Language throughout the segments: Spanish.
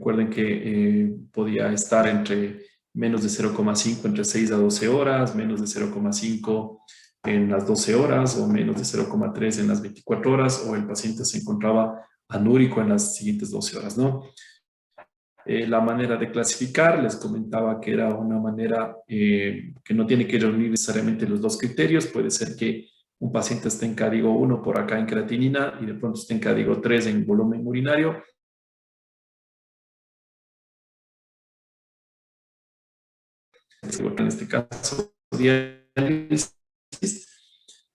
Recuerden que podía estar entre menos de 0,5 entre 6 a 12 horas, menos de 0,5 en las 12 horas o menos de 0,3 en las 24 horas, o el paciente se encontraba anúrico en las siguientes 12 horas, ¿no? La manera de clasificar, les comentaba que era una manera que no tiene que reunir necesariamente los dos criterios. Puede ser que un paciente esté en código 1 por acá en creatinina y de pronto esté en código 3 en volumen urinario. En este caso, diálisis,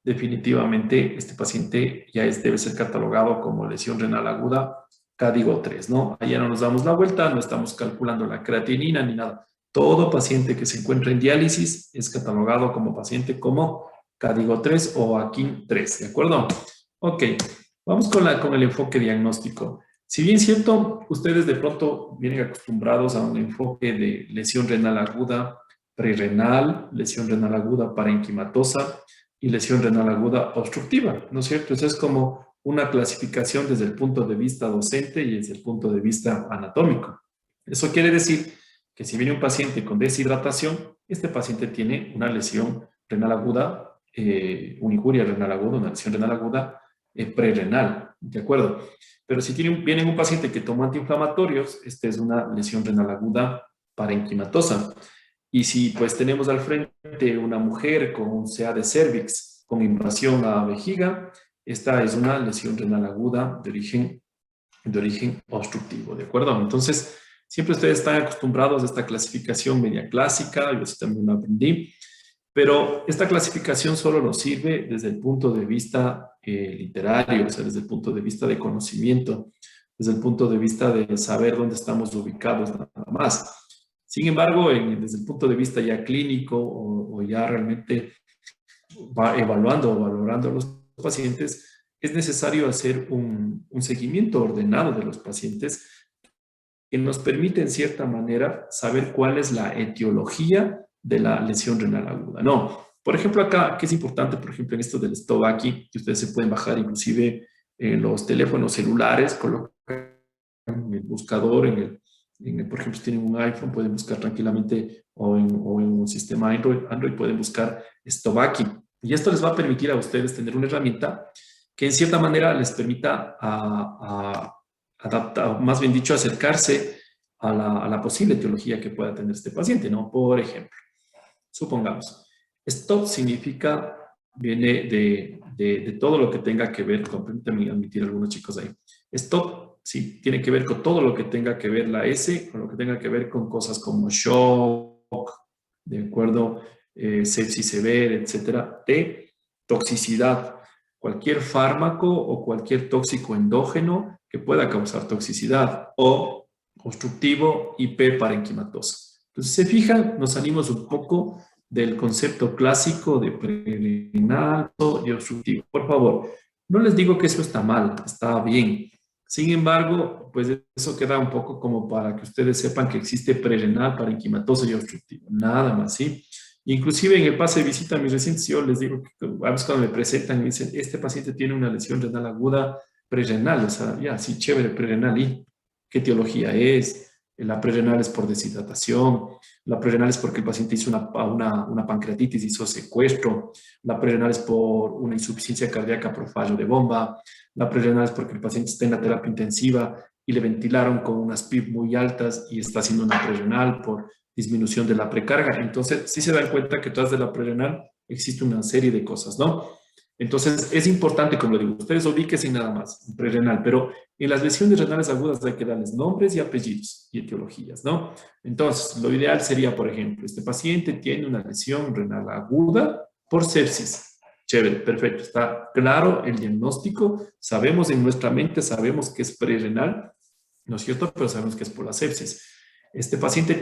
definitivamente este paciente ya debe ser catalogado como lesión renal aguda código 3, ¿no? Allá no nos damos la vuelta, no estamos calculando la creatinina ni nada. Todo paciente que se encuentra en diálisis es catalogado como paciente como código 3 o AKIN 3, ¿de acuerdo? Ok, vamos con el enfoque diagnóstico. Si bien cierto, ustedes de pronto vienen acostumbrados a un enfoque de lesión renal aguda prerrenal, lesión renal aguda parenquimatosa y lesión renal aguda obstructiva, ¿no es cierto? Eso es como una clasificación desde el punto de vista docente y desde el punto de vista anatómico. Eso quiere decir que si viene un paciente con deshidratación, este paciente tiene una lesión renal aguda, una injuria renal aguda, una lesión renal aguda prerrenal, ¿de acuerdo? Pero si viene un paciente que toma antiinflamatorios, esta es una lesión renal aguda parenquimatosa. Y si pues tenemos al frente una mujer con un CA de cervix, con invasión a vejiga, esta es una lesión renal aguda de origen obstructivo, ¿de acuerdo? Entonces, siempre ustedes están acostumbrados a esta clasificación media clásica, yo sí también la aprendí, pero esta clasificación solo nos sirve desde el punto de vista literario, o sea, desde el punto de vista de conocimiento, desde el punto de vista de saber dónde estamos ubicados nada más. Sin embargo, desde el punto de vista ya clínico o ya realmente va evaluando o valorando a los pacientes, es necesario hacer un seguimiento ordenado de los pacientes que nos permite en cierta manera saber cuál es la etiología de la lesión renal aguda. No, por ejemplo acá, que es importante, por ejemplo en esto del Stovaki, que ustedes se pueden bajar inclusive en los teléfonos celulares, colocan en el buscador, por ejemplo, si tienen un iPhone, pueden buscar tranquilamente o en un sistema Android pueden buscar Stovaki. Y esto les va a permitir a ustedes tener una herramienta que en cierta manera les permita adaptar, más bien dicho, acercarse a la posible etiología que pueda tener este paciente, ¿no? Por ejemplo, supongamos, stop significa, viene de todo lo que tenga que ver con, permítanme admitir algunos chicos ahí, stop sí, tiene que ver con todo lo que tenga que ver la S, con lo que tenga que ver con cosas como shock, ¿de acuerdo? Sepsis severa, etcétera. T, toxicidad. Cualquier fármaco o cualquier tóxico endógeno que pueda causar toxicidad. O obstructivo y P, parenquimatosa. Entonces, se fijan, nos salimos un poco del concepto clásico de prerenal y obstructivo. Por favor, no les digo que eso está mal, está bien. Sin embargo, pues eso queda un poco como para que ustedes sepan que existe prerrenal, parenquimatoso y obstructivo. Nada más, ¿sí? Inclusive en el pase de visita a mis recientes, yo les digo que a veces cuando me presentan me dicen, este paciente tiene una lesión renal aguda prerrenal, o sea, ya, sí, chévere, prerrenal. ¿Y qué etiología es? La prerrenal es por deshidratación, la prerrenal es porque el paciente hizo una pancreatitis, hizo secuestro, la prerrenal es por una insuficiencia cardíaca por fallo de bomba, la prerrenal es porque el paciente está en la terapia intensiva y le ventilaron con unas PIB muy altas y está haciendo una prerrenal por disminución de la precarga. Entonces, sí se dan cuenta que tras de la prerrenal existe una serie de cosas, ¿no? Entonces, es importante, como lo digo, ustedes ubíquense y nada más, prerrenal, pero en las lesiones renales agudas hay que darles nombres y apellidos y etiologías, ¿no? Entonces, lo ideal sería, por ejemplo, este paciente tiene una lesión renal aguda por sepsis. Chévere, perfecto, está claro el diagnóstico, sabemos en nuestra mente, sabemos que es prerrenal, ¿no es cierto? Pero sabemos que es por la sepsis. Este paciente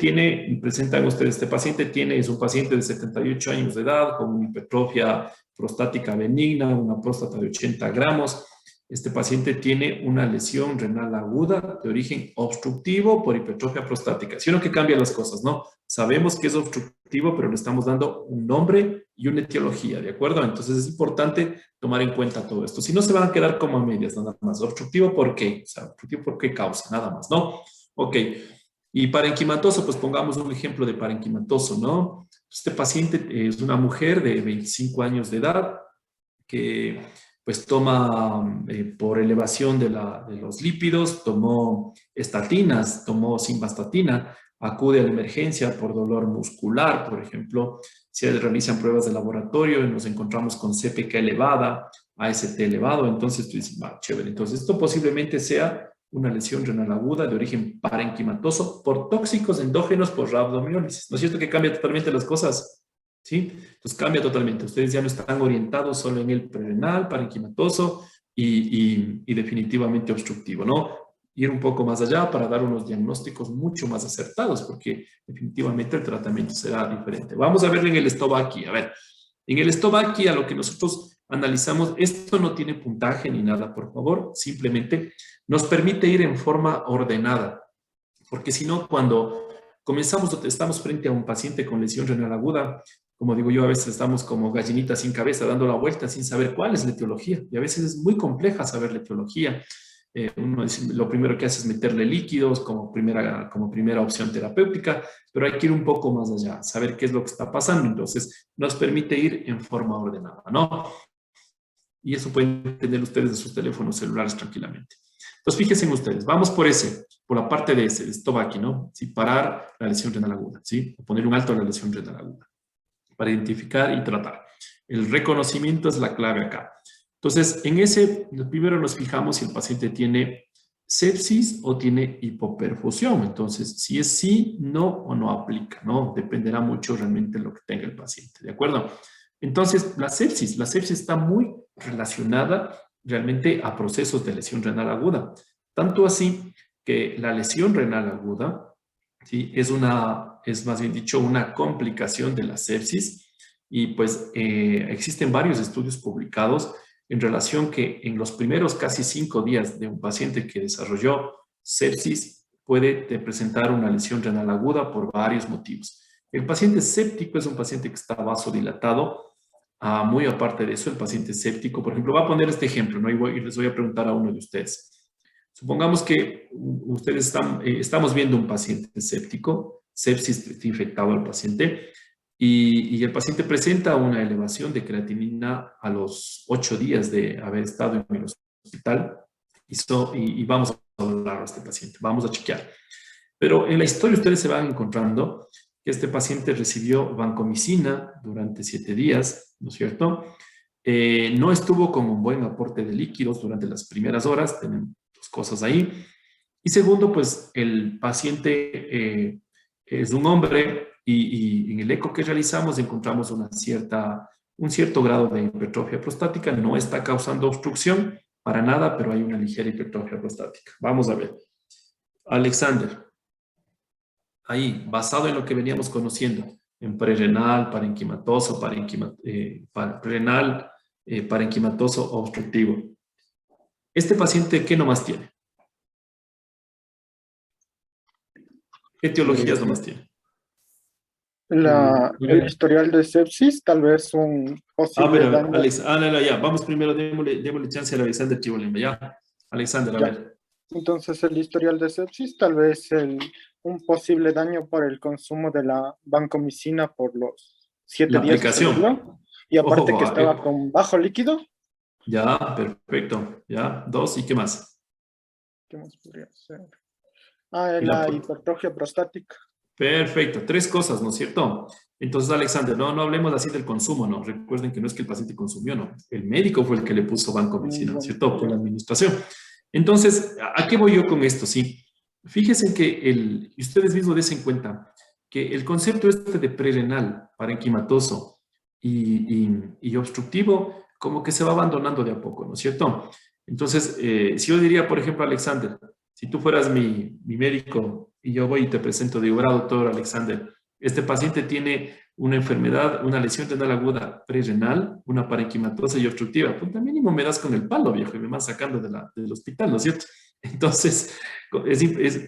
presentan ustedes, es un paciente de 78 años de edad con una hipertrofia prostática benigna, una próstata de 80 gramos. Este paciente tiene una lesión renal aguda de origen obstructivo por hipertrofia prostática. Sino que cambian las cosas, ¿no? Sabemos que es obstructivo, pero le estamos dando un nombre y una etiología, ¿de acuerdo? Entonces es importante tomar en cuenta todo esto. Si no, se van a quedar como a medias, nada más. ¿Obstructivo por qué? O sea, obstructivo por qué causa, nada más, ¿no? Ok. Y parenquimatoso, pues pongamos un ejemplo de parenquimatoso, ¿no? Este paciente es una mujer de 25 años de edad que pues toma por elevación de los lípidos, tomó estatinas, tomó simvastatina, acude a la emergencia por dolor muscular, por ejemplo, se realizan pruebas de laboratorio y nos encontramos con CPK elevada, AST elevado, entonces tú dices, va, chévere, entonces esto posiblemente sea una lesión renal aguda de origen parenquimatoso por tóxicos endógenos por rhabdomiólisis. ¿No es cierto que cambia totalmente las cosas? ¿Sí? Entonces cambia totalmente. Ustedes ya no están orientados solo en el prerenal, parenquimatoso y definitivamente obstructivo, ¿no? Ir un poco más allá para dar unos diagnósticos mucho más acertados, porque definitivamente el tratamiento será diferente. Vamos a ver en el Stovaki. A ver, en el Stovaki a lo que nosotros analizamos, esto no tiene puntaje ni nada, por favor, simplemente nos permite ir en forma ordenada, porque si no, cuando comenzamos o estamos frente a un paciente con lesión renal aguda, como digo yo, a veces estamos como gallinitas sin cabeza, dando la vuelta sin saber cuál es la etiología. Y a veces es muy compleja saber la etiología. Uno dice, lo primero que hace es meterle líquidos como primera opción terapéutica, pero hay que ir un poco más allá, saber qué es lo que está pasando. Entonces, nos permite ir en forma ordenada, ¿no? Y eso pueden tener ustedes de sus teléfonos celulares tranquilamente. Entonces, fíjense en ustedes, vamos por la parte de ese, esto va aquí, ¿no? Sí, parar la lesión renal aguda, ¿sí? O poner un alto a la lesión renal aguda para identificar y tratar. El reconocimiento es la clave acá. Entonces, en ese, primero nos fijamos si el paciente tiene sepsis o tiene hipoperfusión. Entonces, si es sí, no o no aplica, ¿no? Dependerá mucho realmente de lo que tenga el paciente, ¿de acuerdo? Entonces, la sepsis está muy relacionada realmente a procesos de lesión renal aguda. Tanto así que la lesión renal aguda, ¿sí? Es más bien dicho una complicación de la sepsis y pues existen varios estudios publicados en relación que en los primeros casi 5 días de un paciente que desarrolló sepsis puede presentar una lesión renal aguda por varios motivos. El paciente séptico es un paciente que está vasodilatado. Muy aparte de eso, el paciente séptico, por ejemplo, va a poner este ejemplo, ¿no? Y les voy a preguntar a uno de ustedes. Supongamos que estamos viendo un paciente séptico, sepsis, está infectado al paciente, y el paciente presenta una elevación de creatinina a los 8 días de haber estado en el hospital, y vamos a hablar a este paciente, vamos a chequear. Pero en la historia ustedes se van encontrando que este paciente recibió vancomicina durante 7 días, ¿no es cierto? No estuvo con un buen aporte de líquidos durante las primeras horas, tienen dos cosas ahí. Y segundo, pues el paciente es un hombre y en el eco que realizamos encontramos un cierto grado de hipertrofia prostática, no está causando obstrucción para nada, pero hay una ligera hipertrofia prostática. Vamos a ver. Alexander, ahí, basado en lo que veníamos conociendo, en prerenal, parenquimatoso, prerenal, parenquimatoso obstructivo. ¿Este paciente qué nomás tiene? ¿Qué etiologías nomás tiene? El historial de sepsis, tal vez un posible pero daño. Alex, no, ya, vamos primero, démosle chance a Alexander Chibolima, ya. Alexander, a Ya. ver. Entonces, el historial de sepsis, tal vez un posible daño por el consumo de la vancomicina por los 7 La días que se le aplicación. dio. Y aparte que Ojo, estaba con bajo líquido. ya, perfecto, ya, 2, ¿y qué más? ¿Qué más podría ser? Y la, La hipertrofia prostática. Perfecto, 3 cosas, ¿no es cierto? Entonces, Alexander, no hablemos así del consumo, ¿no? Recuerden que no es que el paciente consumió, ¿no? El médico fue el que le puso vancomicina, ¿no es cierto? Por la administración. Entonces, ¿a qué voy yo con esto? Sí, fíjense que y ustedes mismos desen cuenta que el concepto este de prerenal, parenquimatoso y obstructivo, como que se va abandonando de a poco, ¿no es cierto? Entonces, si yo diría, por ejemplo, Alexander, si tú fueras mi médico y yo voy y te presento, digo, doctor Alexander, este paciente tiene una enfermedad, una lesión renal aguda prerenal, una parenquimatosa y obstructiva, pues también mínimo me das con el palo, viejo, y me van sacando del hospital, ¿no es cierto? Entonces,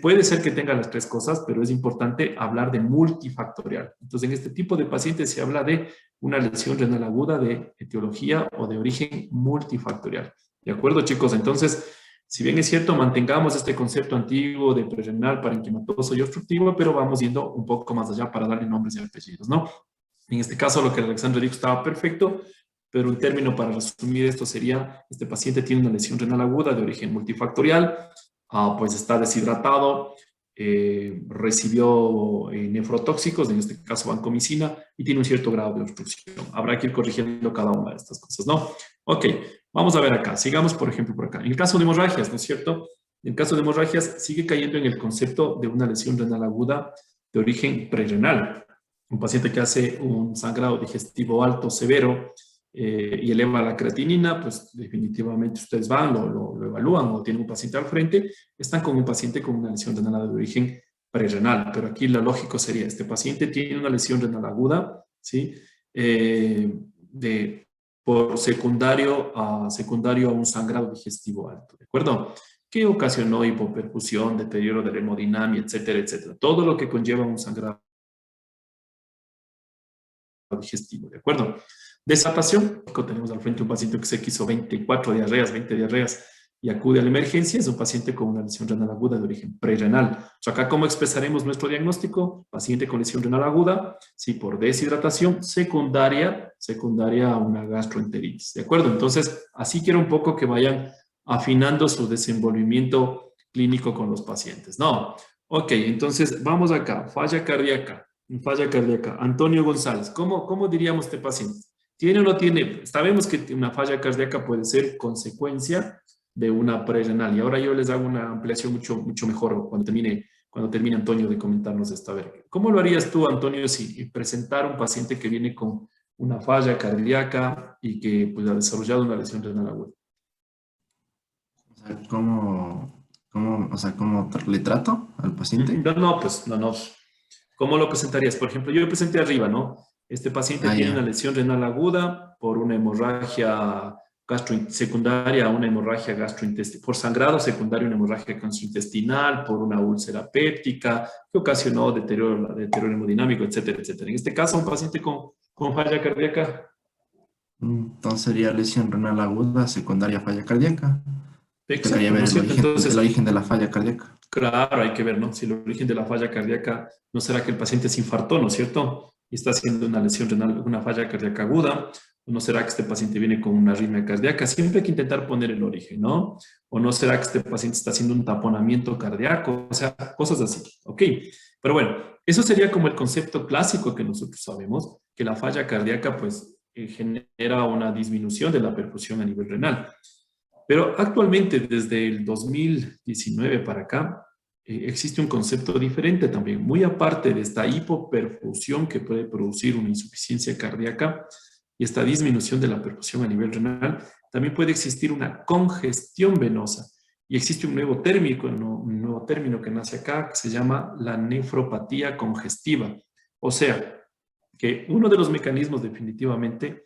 puede ser que tenga las 3 cosas, pero es importante hablar de multifactorial. Entonces, en este tipo de pacientes se habla de una lesión renal aguda de etiología o de origen multifactorial. ¿De acuerdo, chicos? Entonces, Si bien es cierto, mantengamos este concepto antiguo de prerrenal, parenquimatoso y obstructivo, pero vamos yendo un poco más allá para darle nombres y apellidos, ¿no? En este caso, lo que Alexandre dijo estaba perfecto, pero un término para resumir esto sería, este paciente tiene una lesión renal aguda de origen multifactorial, pues está deshidratado, recibió nefrotóxicos, en este caso vancomicina, y tiene un cierto grado de obstrucción. Habrá que ir corrigiendo cada una de estas cosas, ¿no? Ok, vamos a ver acá. Sigamos, por ejemplo, por acá. En el caso de hemorragias, ¿no es cierto? En el caso de hemorragias, sigue cayendo en el concepto de una lesión renal aguda de origen prerrenal. Un paciente que hace un sangrado digestivo alto, severo, y eleva la creatinina, pues definitivamente ustedes van, lo evalúan o tienen un paciente al frente, están con un paciente con una lesión renal de origen prerrenal. Pero aquí lo lógico sería, este paciente tiene una lesión renal aguda, ¿sí? Por secundario a un sangrado digestivo alto, ¿de acuerdo? Que ocasionó hipoperfusión, deterioro de la hemodinamia, etcétera, etcétera. Todo lo que conlleva un sangrado digestivo, ¿de acuerdo? Desatación, tenemos al frente un paciente que se quiso 24 diarreas, 20 diarreas y acude a la emergencia, es un paciente con una lesión renal aguda de origen prerrenal. O sea, acá, ¿cómo expresaremos nuestro diagnóstico? Paciente con lesión renal aguda, sí, por deshidratación secundaria a una gastroenteritis, ¿de acuerdo? Entonces, así quiero un poco que vayan afinando su desenvolvimiento clínico con los pacientes, ¿no? Ok, entonces, vamos acá, falla cardíaca. Falla cardíaca. Antonio González, ¿cómo diríamos este paciente? ¿Tiene o no tiene? Sabemos que una falla cardíaca puede ser consecuencia de una prerrenal. Y ahora yo les hago una ampliación mucho mejor cuando termine Antonio de comentarnos esto. A ver, ¿cómo lo harías tú, Antonio, si presentar un paciente que viene con una falla cardíaca y que pues, ha desarrollado una lesión renal aguda? O sea, ¿cómo le trato al paciente? No. ¿Cómo lo presentarías? Por ejemplo, yo lo presenté arriba, ¿no? Este paciente Ah, tiene una ya. lesión renal aguda por una hemorragia secundaria a una hemorragia gastrointestinal, por sangrado secundario a una hemorragia gastrointestinal, por una úlcera péptica que ocasionó deterioro hemodinámico, etcétera, etcétera. En este caso, un paciente con falla cardíaca. Entonces sería lesión renal aguda, secundaria falla cardíaca. Tocaría Exacto, ¿no ver es cierto? el Entonces, origen de la falla cardíaca. claro, hay que ver, ¿no? Si el origen de la falla cardíaca no será que el paciente se infartó, ¿no es cierto? Y está haciendo una lesión renal, una falla cardíaca aguda, o no será que este paciente viene con una arritmia cardíaca. Siempre hay que intentar poner el origen, ¿no? O no será que este paciente está haciendo un taponamiento cardíaco, o sea, cosas así, ¿ok? Pero bueno, eso sería como el concepto clásico que nosotros sabemos, que la falla cardíaca, pues, genera una disminución de la perfusión a nivel renal. Pero actualmente, desde el 2019 para acá, existe un concepto diferente también. Muy aparte de esta hipoperfusión que puede producir una insuficiencia cardíaca y esta disminución de la perfusión a nivel renal, también puede existir una congestión venosa. Y existe un nuevo término que nace acá que se llama la nefropatía congestiva. O sea, que uno de los mecanismos definitivamente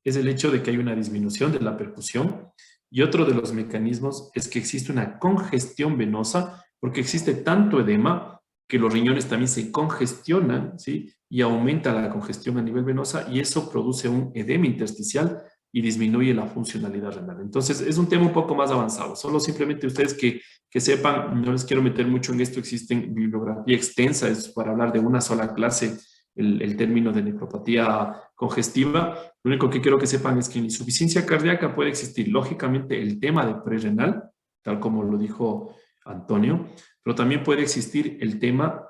es el hecho de que hay una disminución de la perfusión y otro de los mecanismos es que existe una congestión venosa porque existe tanto edema que los riñones también se congestionan, ¿sí? Y aumenta la congestión a nivel venosa y eso produce un edema intersticial y disminuye la funcionalidad renal. Entonces, es un tema un poco más avanzado. Solo simplemente ustedes que sepan, no les quiero meter mucho en esto, existen bibliografía extensa, es para hablar de una sola clase el término de nefropatía congestiva. Lo único que quiero que sepan es que en insuficiencia cardíaca puede existir, lógicamente, el tema de prerrenal, tal como lo dijo Antonio, pero también puede existir el tema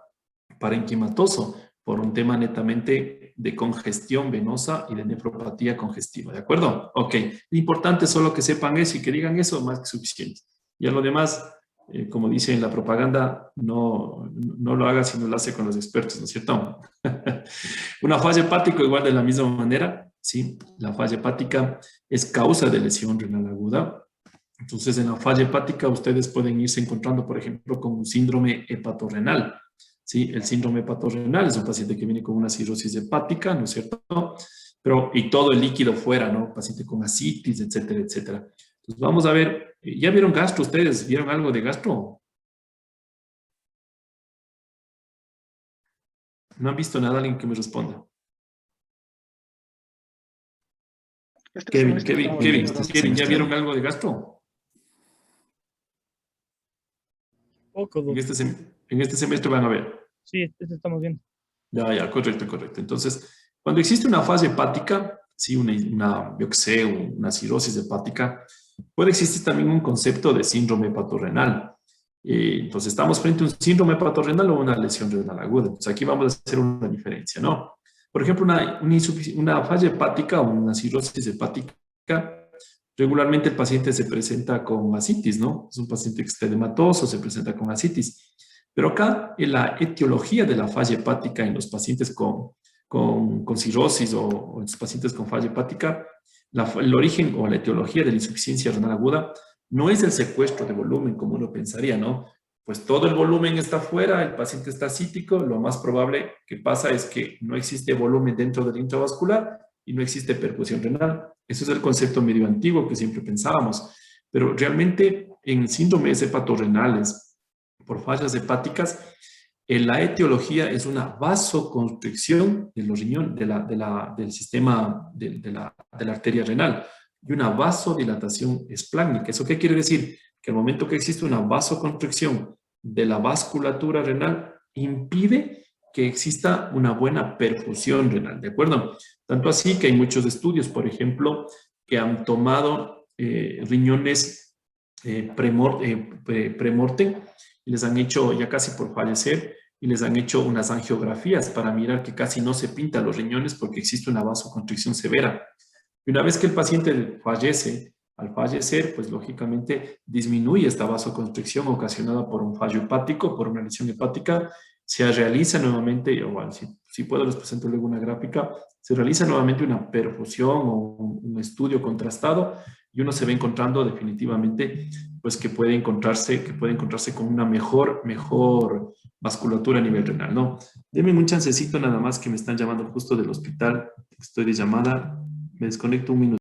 parenquimatoso por un tema netamente de congestión venosa y de nefropatía congestiva, ¿de acuerdo? Ok, lo importante es solo que sepan eso y que digan eso más que suficiente. Y a lo demás, como dice en la propaganda, no lo haga si no lo hace con los expertos, ¿no es cierto? Una falla hepática igual de la misma manera, ¿sí? La falla hepática es causa de lesión renal aguda. Entonces, en la falla hepática ustedes pueden irse encontrando, por ejemplo, con un síndrome hepatorrenal, ¿sí? El síndrome hepatorrenal es un paciente que viene con una cirrosis hepática, ¿no es cierto? Pero, y todo el líquido fuera, ¿no? Paciente con ascitis, etcétera, etcétera. Entonces, vamos a ver, ¿ya vieron gastro ustedes? ¿Vieron algo de gastro? ¿No han visto nada? Alguien que me responda. Este Kevin, semestre Kevin, estamos Kevin, viendo. Este Kevin, ¿ya semestre. vieron algo de gastro? Poco, En doctor. en este semestre van a ver. Sí, este estamos viendo. Ya, correcto, correcto. Entonces, cuando existe una falla hepática, sí, yo que sé, una cirrosis hepática, puede existir también un concepto de síndrome hepatorrenal. Entonces, estamos frente a un síndrome hepatorrenal o una lesión renal aguda. Entonces, aquí vamos a hacer una diferencia, ¿no? Por ejemplo, una falla hepática o una cirrosis hepática, regularmente el paciente se presenta con ascitis, ¿no? Es un paciente que está edematoso, se presenta con ascitis. Pero acá, en la etiología de la falla hepática en los pacientes con cirrosis o en los pacientes con falla hepática, el origen o la etiología de la insuficiencia renal aguda no es el secuestro de volumen, como uno pensaría, ¿no? Pues todo el volumen está fuera, el paciente está ascítico, lo más probable que pasa es que no existe volumen dentro del intravascular y no existe perfusión renal. Eso es el concepto medio antiguo que siempre pensábamos. Pero realmente en síndromes hepatorrenales por fallas hepáticas, la etiología es una vasoconstricción de los riñones, del sistema de la arteria renal y una vasodilatación esplácnica. ¿Eso qué quiere decir? Que al momento que existe una vasoconstricción de la vasculatura renal, impide que exista una buena perfusión renal, ¿de acuerdo? Tanto así que hay muchos estudios, por ejemplo, que han tomado riñones premortem y les han hecho, ya casi por fallecer, y les han hecho unas angiografías para mirar que casi no se pintan los riñones porque existe una vasoconstricción severa. Y una vez que el paciente fallece, al fallecer, pues lógicamente disminuye esta vasoconstricción ocasionada por un fallo hepático, por una lesión hepática, se realiza nuevamente, o bueno, si puedo les presento luego una gráfica, se realiza nuevamente una perfusión o un estudio contrastado y uno se va encontrando definitivamente pues que puede encontrarse con una mejor vasculatura a nivel renal, ¿no? Deme un chancecito nada más que me están llamando justo del hospital, estoy de llamada, me desconecto un minuto.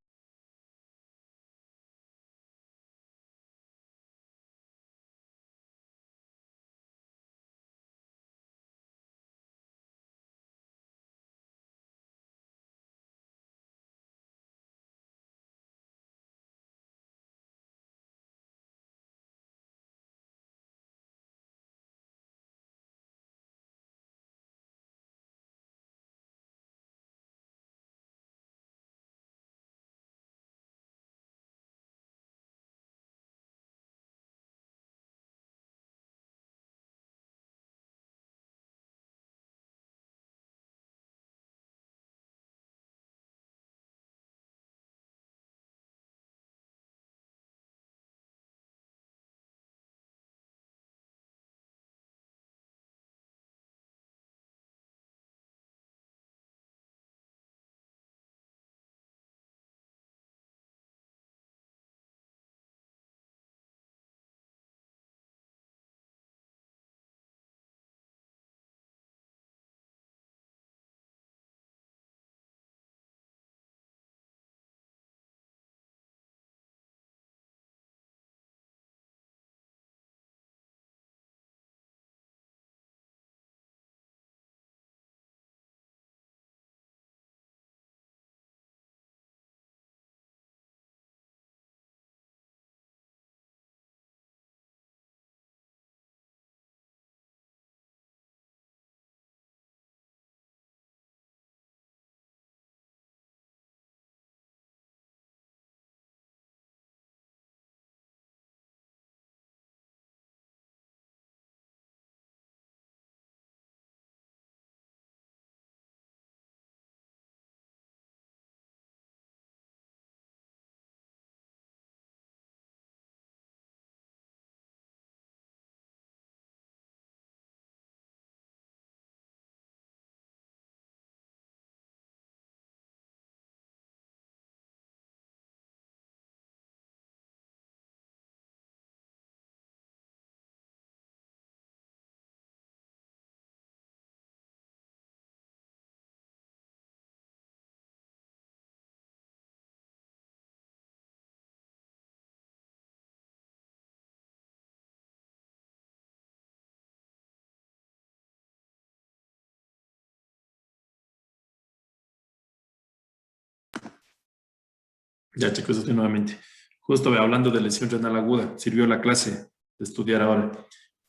Ya, chicos, estoy nuevamente. Justo hablando de lesión renal aguda, sirvió la clase de estudiar ahora.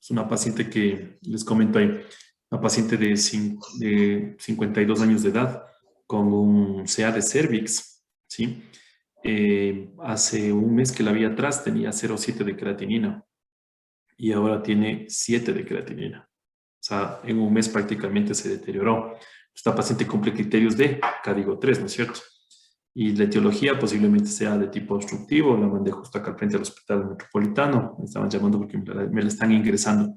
Es una paciente que les comento ahí, una paciente de 52 años de edad con un CA de cervix, ¿sí? Hace un mes que la vi atrás tenía 0,7 de creatinina y ahora tiene 7 de creatinina. O sea, en un mes prácticamente se deterioró. Esta paciente cumple criterios de código 3, ¿no es cierto? Y la etiología posiblemente sea de tipo obstructivo. La mandé justo acá al frente al hospital metropolitano. Me estaban llamando porque me la están ingresando.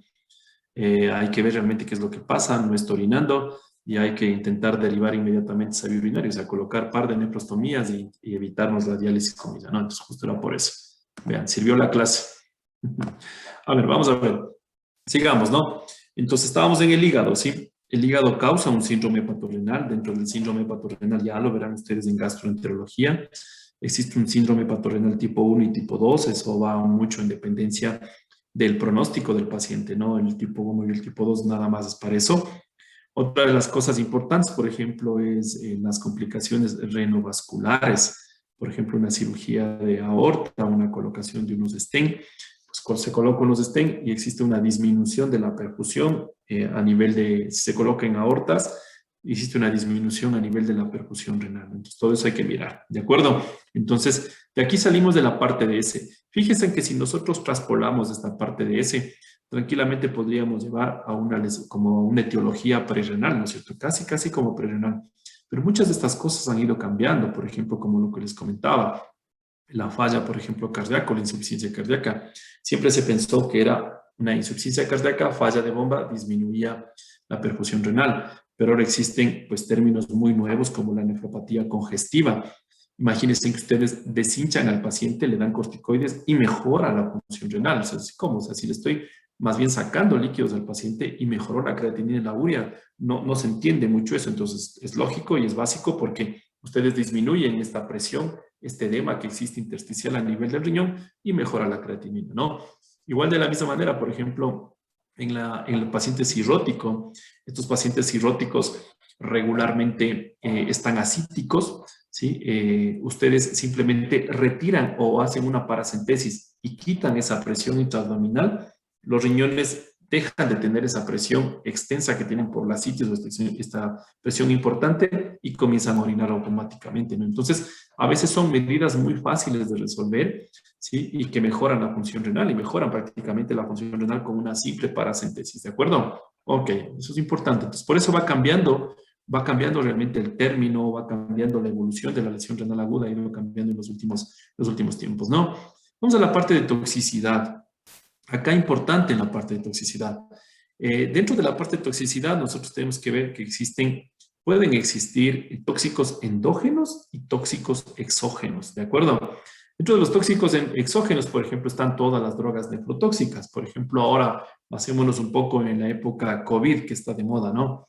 Hay que ver realmente qué es lo que pasa. No está orinando y hay que intentar derivar inmediatamente esa vía urinaria, o sea, colocar par de neprostomías y evitarnos la diálisis con ella, ¿no? Entonces, justo era por eso. Vean, sirvió la clase. A ver, vamos a ver. Sigamos, ¿no? Entonces, estábamos en el hígado, ¿sí? El hígado causa un síndrome hepatorenal. Dentro del síndrome hepatorenal, ya lo verán ustedes en gastroenterología, existe un síndrome hepatorenal tipo 1 y tipo 2. Eso va mucho en dependencia del pronóstico del paciente, ¿no? El tipo 1 y el tipo 2 nada más es para eso. Otra de las cosas importantes, por ejemplo, es las complicaciones renovasculares. Por ejemplo, una cirugía de aorta, una colocación de unos stent, pues se colocan unos stent y existe una disminución de la perfusión a nivel de, si se coloca en aortas, existe una disminución a nivel de la perfusión renal. Entonces, todo eso hay que mirar, ¿de acuerdo? Entonces, de aquí salimos de la parte de S. Fíjense que si nosotros traspolamos esta parte de S, tranquilamente podríamos llevar a como una etiología prerrenal, ¿no es cierto? Casi como prerrenal. Pero muchas de estas cosas han ido cambiando, por ejemplo, como lo que les comentaba, la falla, por ejemplo, cardíaca, la insuficiencia cardíaca. Siempre se pensó que era una insuficiencia cardíaca, falla de bomba, disminuía la perfusión renal, pero ahora existen pues términos muy nuevos como la nefropatía congestiva. Imagínense que ustedes deshinchan al paciente, le dan corticoides y mejora la función renal. O sea, ¿cómo? O sea, si le estoy más bien sacando líquidos al paciente y mejoró la creatinina y la urea, no se entiende mucho eso. Entonces, es lógico y es básico porque ustedes disminuyen esta presión, este edema que existe intersticial a nivel del riñón y mejora la creatinina, ¿no? Igual de la misma manera, por ejemplo, en el paciente cirrótico, estos pacientes cirróticos regularmente están asíticos, ¿sí? Ustedes simplemente retiran o hacen una paracentesis y quitan esa presión intraabdominal, los riñones dejan de tener esa presión extensa que tienen por la citis o esta presión importante y comienzan a orinar automáticamente, ¿no? Entonces, a veces son medidas muy fáciles de resolver, ¿sí? Y que mejoran la función renal y mejoran prácticamente la función renal con una simple paracentesis, ¿de acuerdo? Ok, eso es importante. Entonces, por eso va cambiando realmente el término, va cambiando la evolución de la lesión renal aguda, ha ido cambiando en los últimos tiempos, ¿no? Vamos a la parte de toxicidad. Acá importante en la parte de toxicidad. Dentro de la parte de toxicidad, nosotros tenemos que ver que pueden existir tóxicos endógenos y tóxicos exógenos, ¿de acuerdo? Dentro de los tóxicos exógenos, por ejemplo, están todas las drogas nefrotóxicas. Por ejemplo, ahora basémonos un poco en la época COVID, que está de moda, ¿no?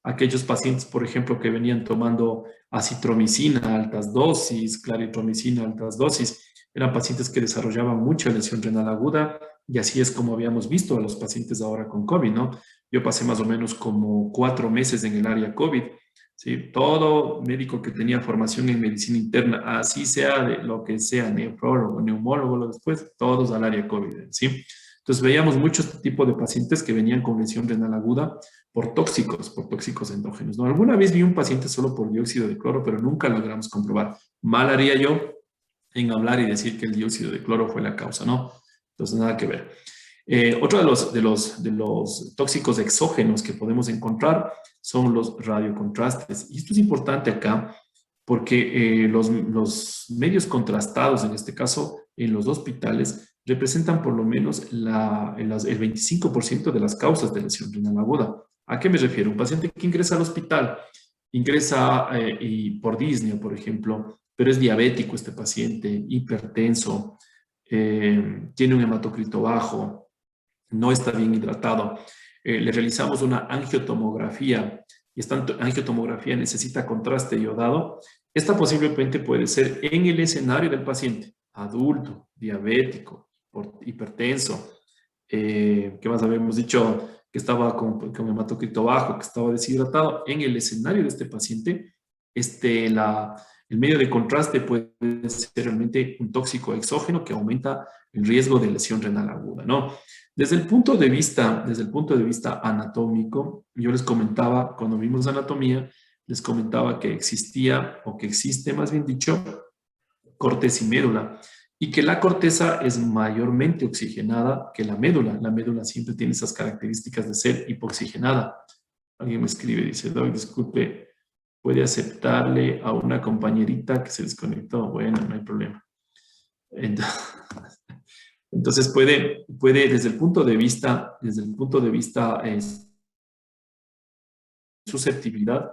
Aquellos pacientes, por ejemplo, que venían tomando acitromicina a altas dosis, claritromicina a altas dosis, eran pacientes que desarrollaban mucha lesión renal aguda y así es como habíamos visto a los pacientes ahora con COVID, ¿no? Yo pasé más o menos como 4 meses en el área COVID, ¿sí? Todo médico que tenía formación en medicina interna, así sea de lo que sea, nefrólogo, neumólogo, lo después, todos al área COVID, ¿sí? Entonces veíamos mucho este tipo de pacientes que venían con lesión renal aguda por tóxicos endógenos, ¿no? Alguna vez vi un paciente solo por dióxido de cloro, pero nunca logramos comprobar. Mal haría yo en hablar y decir que el dióxido de cloro fue la causa, ¿no? Entonces, nada que ver. Otro de los tóxicos exógenos que podemos encontrar son los radiocontrastes. Y esto es importante acá porque los medios contrastados, en este caso en los hospitales, representan por lo menos el 25% de las causas de lesión renal aguda. ¿A qué me refiero? Un paciente que ingresa al hospital, ingresa y por disnea, por ejemplo, pero es diabético este paciente, hipertenso, tiene un hematocrito bajo, no está bien hidratado. Le realizamos una angiotomografía y esta angiotomografía necesita contraste iodado. Esta posiblemente puede ser en el escenario del paciente, adulto, diabético, hipertenso, ¿qué más habíamos dicho? Que estaba con hematocrito bajo, que estaba deshidratado. En el escenario de este paciente, el medio de contraste puede ser realmente un tóxico exógeno que aumenta el riesgo de lesión renal aguda, ¿no? Desde el punto de vista anatómico, yo les comentaba, cuando vimos anatomía, les comentaba que existía, o que existe más bien dicho, corteza y médula, y que la corteza es mayormente oxigenada que la médula. La médula siempre tiene esas características de ser hipoxigenada. Alguien me escribe, dice, Doc, disculpe, ¿puede aceptarle a una compañerita que se desconectó? Bueno, no hay problema. Entonces puede desde el punto de vista, susceptibilidad,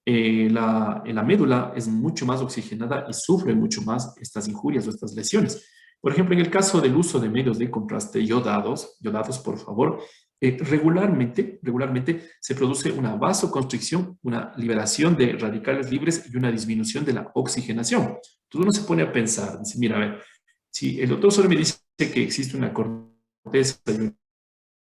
la médula es mucho más oxigenada y sufre mucho más estas injurias o estas lesiones. Por ejemplo, en el caso del uso de medios de contraste yodados por favor, regularmente se produce una vasoconstricción, una liberación de radicales libres y una disminución de la oxigenación. Entonces uno se pone a pensar, dice, mira, a ver, si el doctor solo me dice que existe una corteza y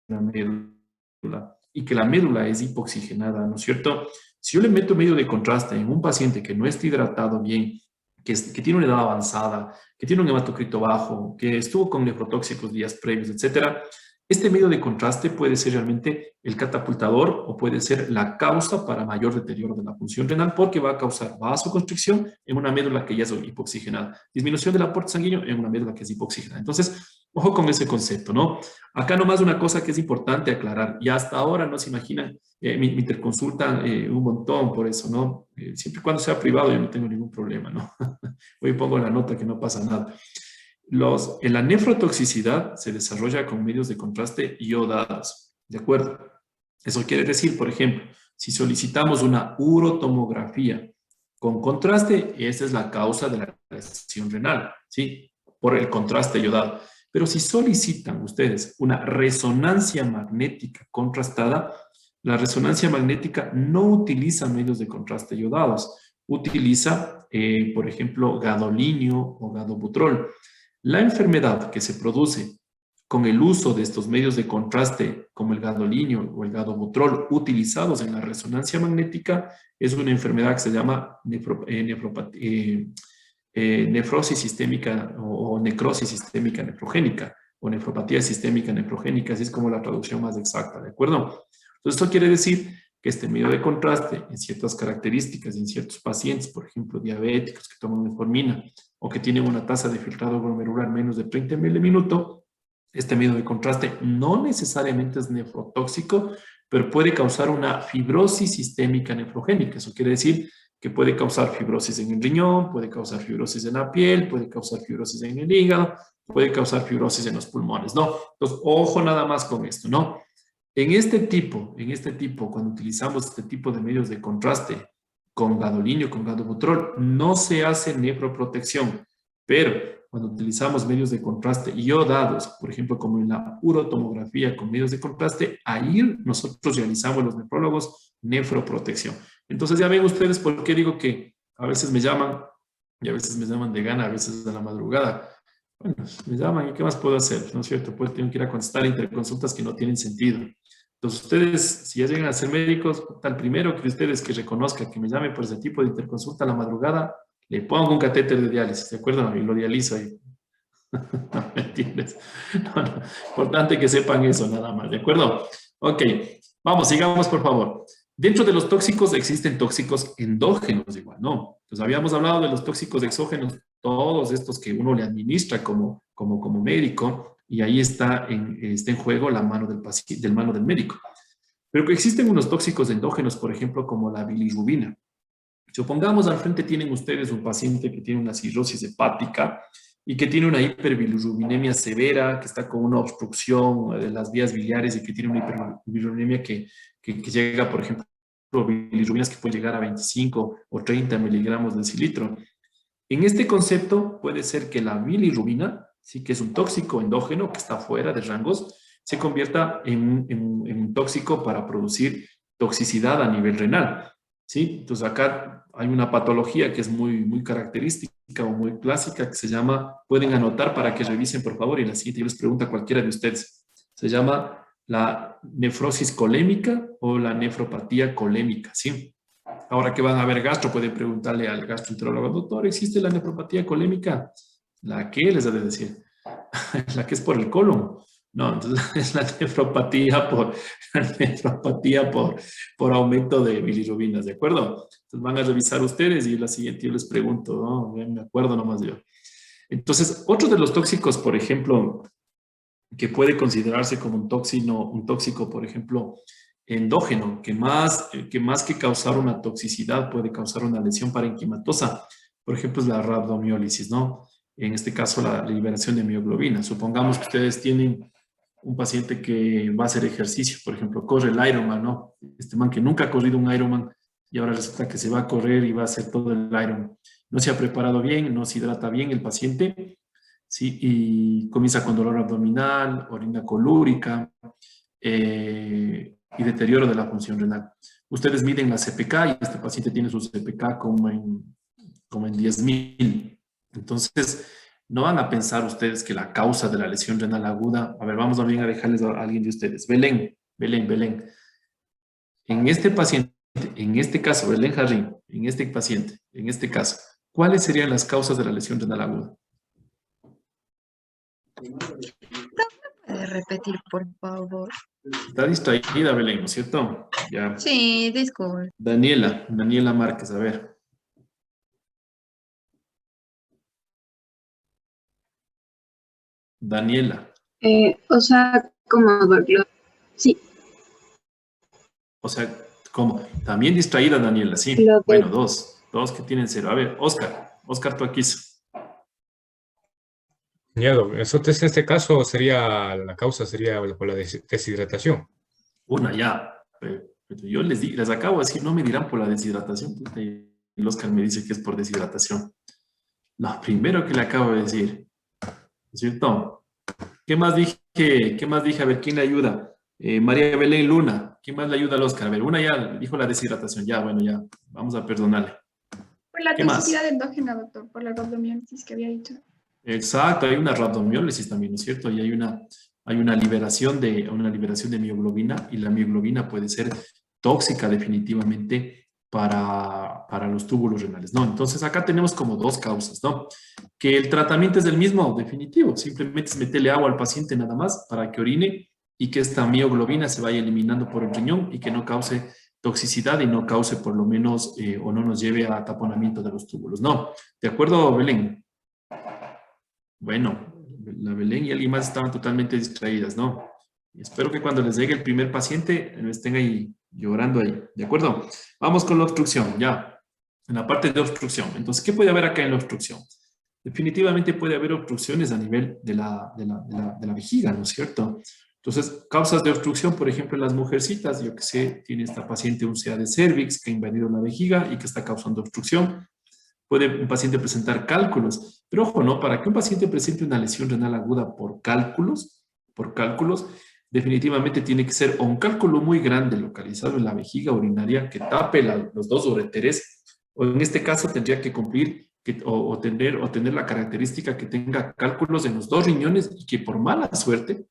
una médula y que la médula es hipoxigenada, ¿no es cierto? Si yo le meto medio de contraste en un paciente que no está hidratado bien, que tiene una edad avanzada, que tiene un hematocrito bajo, que estuvo con nefrotóxicos días previos, etcétera, este medio de contraste puede ser realmente el catapultador o puede ser la causa para mayor deterioro de la función renal porque va a causar vasoconstricción en una médula que ya es hipoxigenada, disminución del aporte sanguíneo en una médula que es hipoxigenada. Entonces, ojo con ese concepto, ¿no? Acá nomás una cosa que es importante aclarar, y hasta ahora no se imaginan, me interconsultan un montón por eso, ¿no? Siempre y cuando sea privado yo no tengo ningún problema, ¿no? Hoy pongo la nota que no pasa nada. La nefrotoxicidad se desarrolla con medios de contraste iodados, ¿de acuerdo? Eso quiere decir, por ejemplo, si solicitamos una urotomografía con contraste, esa es la causa de la lesión renal, ¿sí? Por el contraste iodado. Pero si solicitan ustedes una resonancia magnética contrastada, la resonancia magnética no utiliza medios de contraste iodados, utiliza, por ejemplo, gadolinio o gadobutrol. La enfermedad que se produce con el uso de estos medios de contraste, como el gadolinio o el gadobutrol, utilizados en la resonancia magnética, es una enfermedad que se llama nefrosis sistémica o necrosis sistémica nefrogénica o nefropatía sistémica nefrogénica, así es como la traducción más exacta, ¿de acuerdo? Entonces, esto quiere decir que este medio de contraste en ciertas características, en ciertos pacientes, por ejemplo, diabéticos que toman metformina o que tienen una tasa de filtrado glomerular menos de 30 ml minuto, este medio de contraste no necesariamente es nefrotóxico, pero puede causar una fibrosis sistémica nefrogénica. Eso quiere decir que puede causar fibrosis en el riñón, puede causar fibrosis en la piel, puede causar fibrosis en el hígado, puede causar fibrosis en los pulmones, ¿no? Entonces, ojo nada más con esto, ¿no? En este tipo, cuando utilizamos este tipo de medios de contraste con gadolinio, con gadobutrol, no se hace nefroprotección, pero cuando utilizamos medios de contraste iodados, por ejemplo, como en la urotomografía con medios de contraste, ahí nosotros realizamos los nefrólogos nefroprotección. Entonces ya ven ustedes por qué digo que a veces me llaman y a veces me llaman de gana, a veces de la madrugada. Bueno, me llaman y ¿qué más puedo hacer? ¿No es cierto? Pues tengo que ir a contestar interconsultas que no tienen sentido. Entonces ustedes, si ya llegan a ser médicos, tal primero que ustedes que reconozcan que me llame por ese tipo de interconsulta a la madrugada, le pongo un catéter de diálisis, ¿de acuerdo? Y lo dializo ahí. ¿Me entiendes? No, no. Importante que sepan eso nada más, ¿de acuerdo? Ok, vamos, sigamos por favor. Dentro de los tóxicos existen tóxicos endógenos igual, ¿no? Entonces habíamos hablado de los tóxicos exógenos, todos estos que uno le administra como médico, y ahí está en juego la mano del paciente, del mano del médico. Pero que existen unos tóxicos endógenos, por ejemplo, como la bilirrubina. Supongamos al frente tienen ustedes un paciente que tiene una cirrosis hepática y que tiene una hiperbilirrubinemia severa, que está con una obstrucción de las vías biliares y que tiene una hiperbilirubinemia que llega, por ejemplo, bilirrubinas que pueden llegar a 25 o 30 miligramos de decilitro. En este concepto puede ser que la bilirrubina, sí que es un tóxico endógeno que está fuera de rangos, se convierta en un tóxico para producir toxicidad a nivel renal. ¿Sí? Entonces acá hay una patología que es muy característica o muy clásica que se llama, pueden anotar para que revisen por favor, y la siguiente yo les pregunto a cualquiera de ustedes, se llama la nefrosis colémica o la nefropatía colémica, ¿sí? Ahora que van a ver gastro, pueden preguntarle al gastroenterólogo, doctor, ¿existe la nefropatía colémica? ¿La qué les ha de decir? La que es por el colon. No, entonces es la nefropatía por aumento de bilirrubinas, ¿de acuerdo? Entonces van a revisar ustedes y la siguiente yo les pregunto, ¿no? Ya me acuerdo nomás yo. Entonces, otro de los tóxicos, por ejemplo, que puede considerarse como un tóxico, por ejemplo, endógeno, que más que causar una toxicidad puede causar una lesión parenquimatosa, por ejemplo, es la rabdomiólisis, ¿no? En este caso, la liberación de mioglobina. Supongamos que ustedes tienen un paciente que va a hacer ejercicio, por ejemplo, corre el Ironman, ¿no? Este man que nunca ha corrido un Ironman y ahora resulta que se va a correr y va a hacer todo el Ironman. No se ha preparado bien, no se hidrata bien el paciente, ¿sí? Y comienza con dolor abdominal, orina colúrica y deterioro de la función renal. Ustedes miden la CPK y este paciente tiene su CPK como en 10.000. Entonces, no van a pensar ustedes que la causa de la lesión renal aguda, a ver, vamos a bien a dejarles a alguien de ustedes. Belén. En este paciente, en este caso, Belén Jarrín, en este paciente, en este caso, ¿cuáles serían las causas de la lesión renal aguda? ¿Puede repetir, por favor? Está distraída, Belén, ¿no es cierto? Ya. Sí, disculpe. Daniela Márquez, a ver. Daniela, O sea, como verlo. Sí, o sea, ¿cómo? También distraída, Daniela, sí. lo de, Bueno, dos que tienen cero. A ver, Oscar Tuaquiz. Entonces, en este caso la causa sería por la deshidratación. Una ya. Pero yo les acabo de decir, no me dirán por la deshidratación. Puta, y el Oscar me dice que es por deshidratación. Lo primero que le acabo de decir, ¿no es cierto? ¿Qué más dije? A ver, ¿quién le ayuda? María Belén Luna. ¿Quién más le ayuda al Oscar? A ver, una ya dijo la deshidratación. Ya, bueno, ya. Vamos a perdonarle. Por la ¿Qué más? toxicidad endógena, doctor, por la rabdomiólisis que había dicho. Exacto, hay una rabdomiólisis también, ¿no es cierto? Y hay una liberación de mioglobina y la mioglobina puede ser tóxica definitivamente para los túbulos renales, ¿no? Entonces acá tenemos como dos causas, ¿no? Que el tratamiento es el mismo, definitivo, simplemente es meterle agua al paciente nada más para que orine y que esta mioglobina se vaya eliminando por el riñón y que no cause toxicidad y no cause por lo menos o no nos lleve a taponamiento de los túbulos, ¿no? ¿De acuerdo, Belén? Bueno, la Belén y alguien más estaban totalmente distraídas, ¿no? Y espero que cuando les llegue el primer paciente no estén ahí llorando ahí, ¿de acuerdo? Vamos con la obstrucción, ya. En la parte de obstrucción. Entonces, ¿qué puede haber acá en la obstrucción? Definitivamente puede haber obstrucciones a nivel de la vejiga, ¿no es cierto? Entonces, causas de obstrucción, por ejemplo, en las mujercitas, yo que sé, tiene esta paciente un CA de cervix que ha invadido la vejiga y que está causando obstrucción. Puede un paciente presentar cálculos, pero ojo, ¿no? Para que un paciente presente una lesión renal aguda por cálculos, definitivamente tiene que ser o un cálculo muy grande localizado en la vejiga urinaria que tape los dos ureteres, o en este caso tendría que cumplir o tener la característica que tenga cálculos en los dos riñones y que por mala suerte,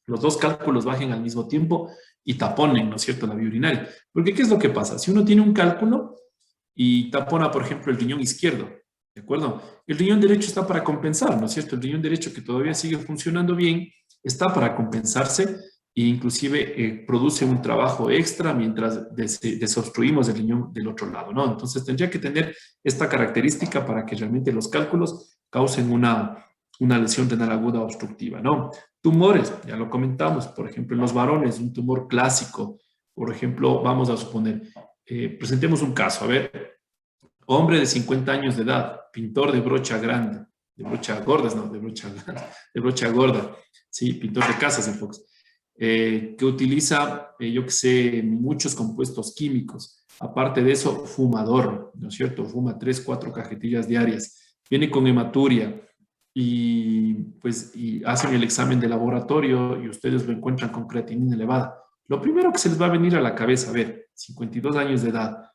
los dos cálculos bajen al mismo tiempo y taponen, ¿no es cierto?, la vía urinaria. Porque ¿qué es lo que pasa? Si uno tiene un cálculo y tapona, por ejemplo, el riñón izquierdo, ¿de acuerdo? El riñón derecho está para compensar, ¿no es cierto? El riñón derecho que todavía sigue funcionando bien está para compensarse e inclusive produce un trabajo extra mientras desobstruimos el riñón del otro lado, ¿no? Entonces tendría que tener esta característica para que realmente los cálculos causen una lesión renal aguda obstructiva, ¿no? Tumores, ya lo comentamos, por ejemplo, en los varones, un tumor clásico, por ejemplo, vamos a suponer, presentemos un caso, a ver, hombre de 50 años de edad, pintor de brocha grande, de brocha gorda, no, de brocha gorda, sí, pintor de casas en Fox, que utiliza, yo que sé, muchos compuestos químicos. Aparte de eso, fumador, ¿no es cierto? Fuma 3, 4 cajetillas diarias, viene con hematuria y pues y hacen el examen de laboratorio y ustedes lo encuentran con creatinina elevada. Lo primero que se les va a venir a la cabeza, a ver, 52 años de edad,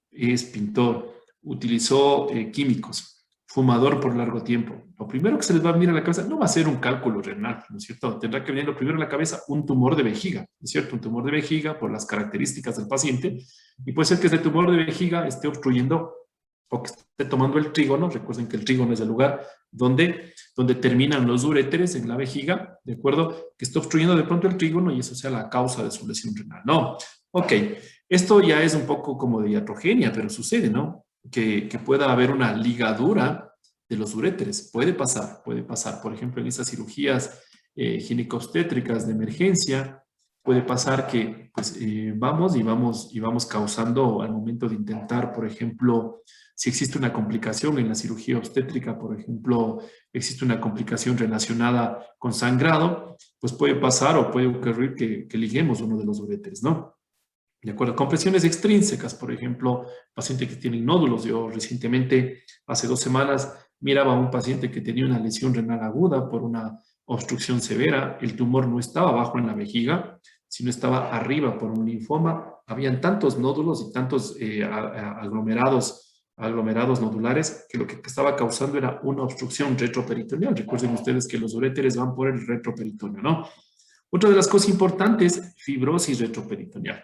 es pintor, utilizó químicos, fumador por largo tiempo. Lo primero que se les va a venir a la cabeza no va a ser un cálculo renal, ¿no es cierto? Tendrá que venir lo primero a la cabeza un tumor de vejiga, ¿no es cierto? Un tumor de vejiga por las características del paciente y puede ser que ese tumor de vejiga esté obstruyendo o que esté tomando el trígono. Recuerden que el trígono es el lugar donde terminan los uréteres en la vejiga, ¿de acuerdo? Que está obstruyendo de pronto el trígono y eso sea la causa de su lesión renal. No, ok, esto ya es un poco como de iatrogenia, pero sucede, ¿no? Que pueda haber una ligadura de los uréteres. Puede pasar, por ejemplo, en esas cirugías ginecobstétricas de emergencia, puede pasar que pues, vamos causando al momento de intentar, por ejemplo, si existe una complicación en la cirugía obstétrica, por ejemplo, existe una complicación relacionada con sangrado, pues puede pasar o puede ocurrir que liguemos uno de los uréteres, ¿no? De acuerdo, compresiones extrínsecas, por ejemplo, pacientes que tienen nódulos. Yo recientemente, hace 2 semanas, miraba a un paciente que tenía una lesión renal aguda por una obstrucción severa. El tumor no estaba abajo en la vejiga, sino estaba arriba por un linfoma. Habían tantos nódulos y tantos aglomerados nodulares que lo que estaba causando era una obstrucción retroperitoneal. Recuerden ustedes que los uréteres van por el retroperitoneo, ¿no? Otra de las cosas importantes, fibrosis retroperitoneal.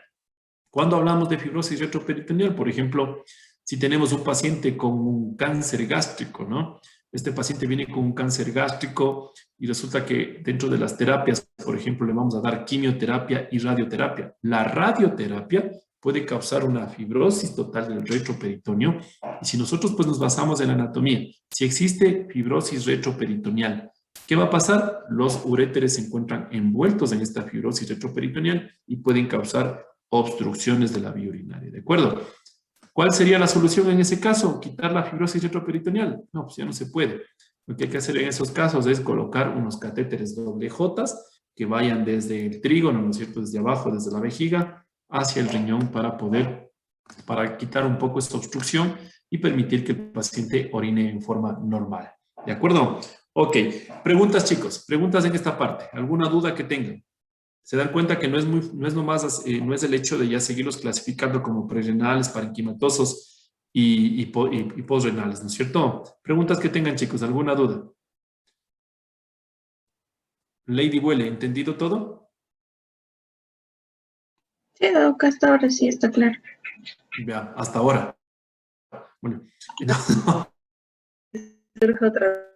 Cuando hablamos de fibrosis retroperitoneal, por ejemplo, si tenemos un paciente con un cáncer gástrico, ¿no? Este paciente viene con un cáncer gástrico y resulta que dentro de las terapias, por ejemplo, le vamos a dar quimioterapia y radioterapia. La radioterapia puede causar una fibrosis total del retroperitoneo y si nosotros pues nos basamos en la anatomía, si existe fibrosis retroperitoneal, ¿qué va a pasar? Los uréteres se encuentran envueltos en esta fibrosis retroperitoneal y pueden causar obstrucciones de la vía urinaria, ¿de acuerdo? ¿Cuál sería la solución en ese caso? ¿Quitar la fibrosis retroperitoneal? No, pues ya no se puede. Lo que hay que hacer en esos casos es colocar unos catéteres doble J que vayan desde el trígono, ¿no es cierto?, desde abajo, desde la vejiga, hacia el riñón para quitar un poco esta obstrucción y permitir que el paciente orine en forma normal. ¿De acuerdo? Ok. Preguntas, chicos. Preguntas en esta parte. ¿Alguna duda que tengan? Se dan cuenta que no es el hecho de ya seguirlos clasificando como prerenales, parenquimatosos y posrenales, ¿no es cierto? Preguntas que tengan, chicos, ¿alguna duda? Lady Buele, ¿entendido todo? Sí, Doc, hasta ahora sí está claro. Ya, hasta ahora. Bueno, Surge otra